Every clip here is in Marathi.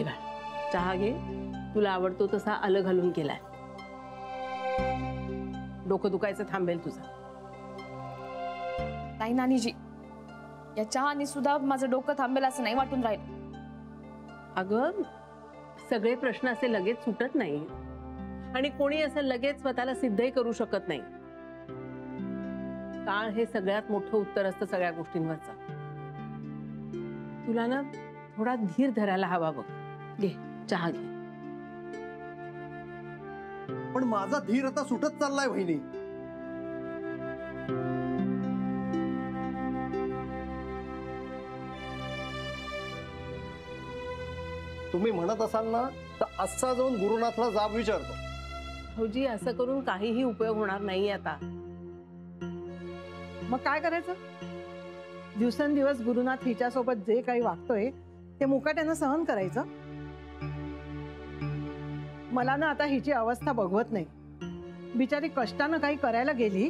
घे बाळ, चहा घे. तुला आवडतो तसा आलं घालून केलाय. डोकं दुखायचं थांबेल तुझं. नाही नानीजी, या चहाने सुद्धा माझं डोकं थांबेल असं नाही वाटून राहील. अगं सगळे प्रश्न असे लगेच सुटत नाही आणि कोणी असं लगेच स्वतःला सिद्धही करू शकत नाही. काळ हे सगळ्यात मोठं उत्तर असतं सगळ्या गोष्टींवरचं. तुला ना थोडा धीर धरायला हवा बघ. घे चहा घे. पण माझा धीर आता सुटत चाललाय वहिनी. तुम्ही म्हणत असाल ना तर असा जाऊन गुरुनाथला जाब विचारतो. भाऊजी असं करून काहीही उपयोग होणार नाही आता. मग काय करायचं? दिवसेंदिवस गुरुनाथ हिच्यासोबत जे काही वागतोय ते मुकाट्यानं सहन करायचं. मला ना आता हिची अवस्था बघवत नाही. बिचारी कष्टानं काही करायला गेली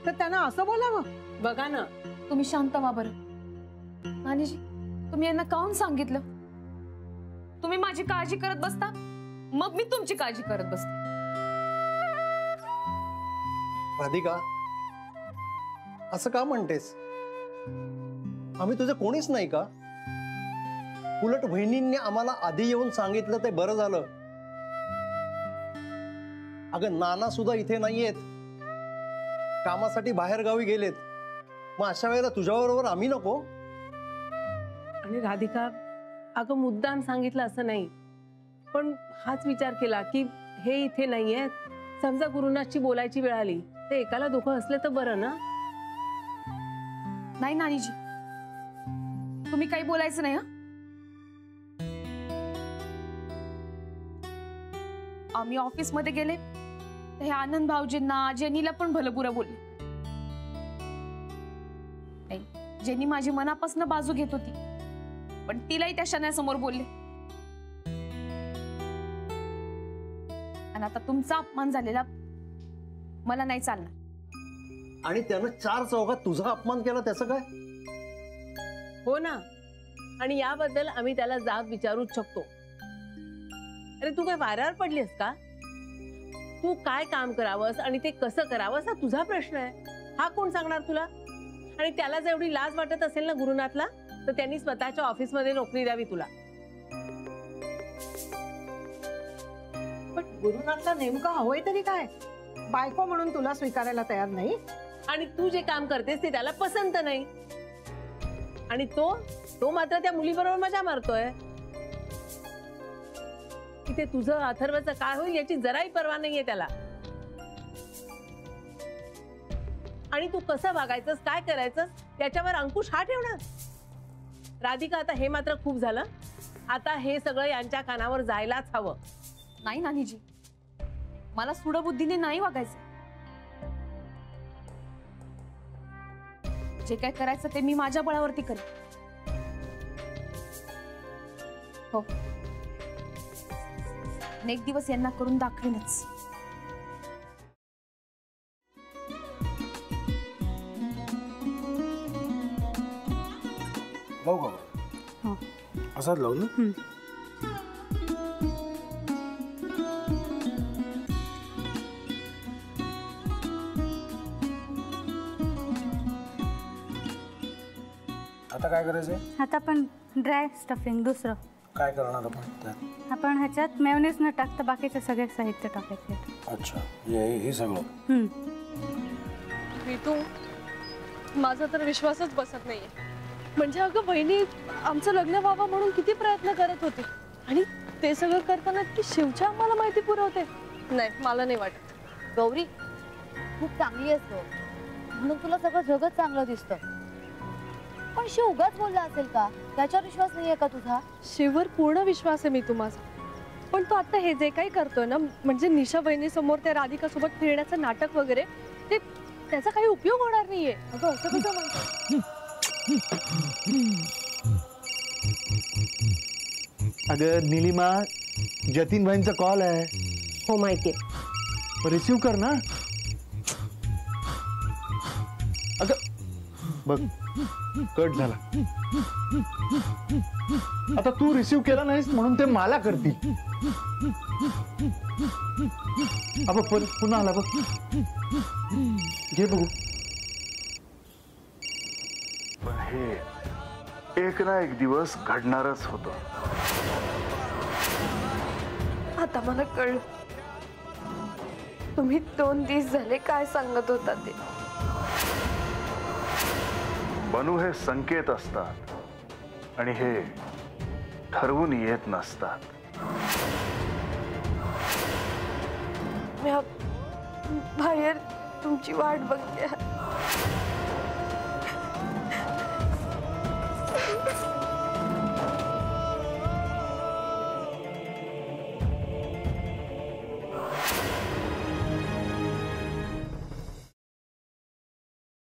तर त्यांना असं बोलावं. बघा ना, तुम्ही शांत व्हा बरं. नानीजी, तुम्ही यांना काहून सांगितलं? तुम्ही माझी काळजी करत बसता, मग मी तुमची काळजी करत बसते. राधिका, असं का म्हणतेस? आम्ही तुझे कोणीच नाही का? उलट वहिनींनी आम्हाला आधी येऊन सांगितलं ते बरं झालं. अगं नाना सुद्धा इथे नाहीयेत, कामासाठी बाहेर गावी गेलेत. मग अशा वेळेला तुझ्याबरोबर आम्ही नको? आणि राधिका, अगं मुद्दाम सांगितलं असं नाही, पण हाच विचार केला की हे इथे नाहीये, समजा गुरुनाथची बोलायची वेळ आली तर एकाला दोघं असले तर बरं ना. नाही नानीजी, तुम्ही काही बोलायचं नाही. आम्ही ऑफिस मध्ये गेले तर हे आनंद भाऊजींना, जेनीला पण भलपुरं बोलले. नाही, जेनी माझी मनापासून बाजू घेत होती, पण तिलाही त्या शण्यासमोर बोलले. आणि आता तुमचा अपमान झालेला मला नाही चालणार. आणि त्यानं चार चौघात तुझा अपमान केला त्याचं काय? हो ना, आणि याबद्दल आम्ही त्याला जाब विचारूच शकतो. अरे तू काय वाऱ्यावर पडलीस का? तू काय काम करावंस आणि ते कसं करावंस हा तुझा प्रश्न आहे. हा कोण सांगणार तुला? आणि त्याला जर एवढी लाज वाटत असेल ना गुरुनाथला, तर त्यांनी स्वतःच्या ऑफिसमध्ये नोकरी द्यावी तुला. पण गुरुनाथला नेमकं हवंय तरी काय? बायको म्हणून तुला स्वीकारायला तयार नाही, आणि तू जे काम करतेस ते त्याला पसंत नाही, आणि तो मात्र त्या मुलीबरोबर मजा मारतोय. इथे तुझं अथर्वचं काय होईल याची जराही पर्वा नाहीये त्याला. आणि तू कसं वागायचंस, काय करायचं त्याच्यावर अंकुश हा ठेवणार. राधिका, आता हे मात्र खूप झालं. आता हे सगळं यांच्या कानावर जायलाच हवं. नाही नानीजी, मला सूडबुद्धीने नाही वागायचं. जे काय करायचं ते मी माझ्या बळावरती करेन. हो, एक दिवस यांना करून दाखवेनच. लावू का? असाच लावू ना. आता काय करायचंय? आता आपण ड्राय स्टफिंग दुसरं काय करणार आपण त्यात? आपण ह्याच्यात मेयोनीज न टाकता बाकीचे सगळे साहित्य टाकायचे. अच्छा, हे सगळं. ऋतू, माझा तर विश्वासच बसत नाहीये. म्हणजे अगं बहिणी आमचं लग्न व्हावं म्हणून किती प्रयत्न करत होते, आणि ते सगळं करताना की शिवच्या आम्हाला माहिती पुरवते. नाही, मला नाही वाटत. गौरी खूप चांगली असतो म्हणून तुला सगळं जगत चांगलं दिसतं, पण शिव उगाच बोलला असेल का? त्याच्यावर विश्वास नाहीये का तुझा? शिववर पूर्ण विश्वास आहे मी तुम्हाला, पण तो आता हे जे काही करतोय ना, म्हणजे निशा बहिणी समोर त्या राधिका सोबत फिरण्याचं नाटक वगैरे, ते त्याचा काही उपयोग होणार नाहीये. अगं असं कसं म्हणतो? अगं नीलिमा, जतीन भाईंचा कॉल आहे. हो माहितीये, रिसीव कर ना. अगं बघ कट झाला. आता तू रिसीव केला नाहीस म्हणून ते मला करतील. अब पुन्हा आला बघ. घे बघू. पण हे एक ना एक दिवस घडणारच होतं. आता मला कळलं तुम्ही 2 दिवस झाले काय सांगत होता ते. बनू हे संकेत असतात आणि हे ठरवून येत नसतात. मी बाहेर तुमची वाट बघते.